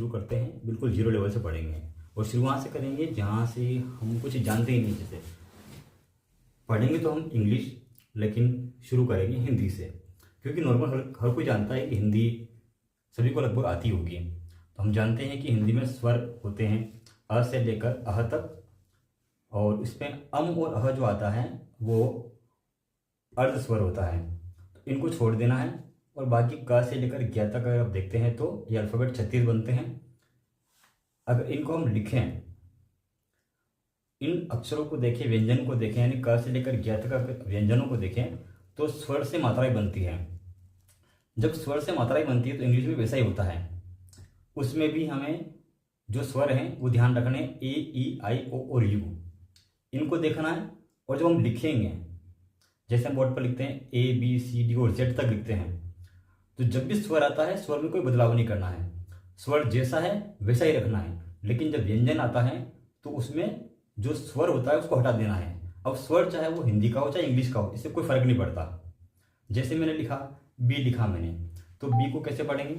शुरू करते हैं, बिल्कुल जीरो लेवल से पढ़ेंगे और शुरू वहाँ से करेंगे जहाँ से हम कुछ जानते ही नहीं। जैसे पढ़ेंगे तो हम इंग्लिश, लेकिन शुरू करेंगे हिंदी से, क्योंकि नॉर्मल हर कोई जानता है कि हिंदी सभी को लगभग आती होगी। तो हम जानते हैं कि हिंदी में स्वर होते हैं अ से लेकर अह तक, और इसमें अम और अह जो आता है वो अर्ध स्वर होता है, तो इनको छोड़ देना है। और बाकी क से लेकर ज्ञ तक अगर आप देखते हैं तो ये अल्फ़ाबेट 36 बनते हैं। अगर इनको हम लिखें, इन अक्षरों को देखें, व्यंजन को देखें, यानी क से लेकर ज्ञ तक व्यंजनों को देखें तो स्वर से मात्राएं बनती हैं। जब स्वर से मात्राएं बनती है तो इंग्लिश में वैसा ही होता है। उसमें भी हमें जो स्वर हैं वो ध्यान रखने, ए ई आई ओ और यू, इनको देखना है। और जब हम लिखेंगे, जैसे हम बोर्ड पर लिखते हैं ए बी सी डी और जेड तक लिखते हैं, तो जब भी स्वर आता है स्वर में कोई बदलाव नहीं करना है, स्वर जैसा है वैसा ही रखना है। लेकिन जब व्यंजन आता है तो उसमें जो स्वर होता है उसको हटा देना है। अब स्वर चाहे वो हिंदी का हो चाहे इंग्लिश का हो, इससे कोई फर्क नहीं पड़ता। जैसे मैंने लिखा बी, लिखा मैंने, तो बी को कैसे पढ़ेंगे,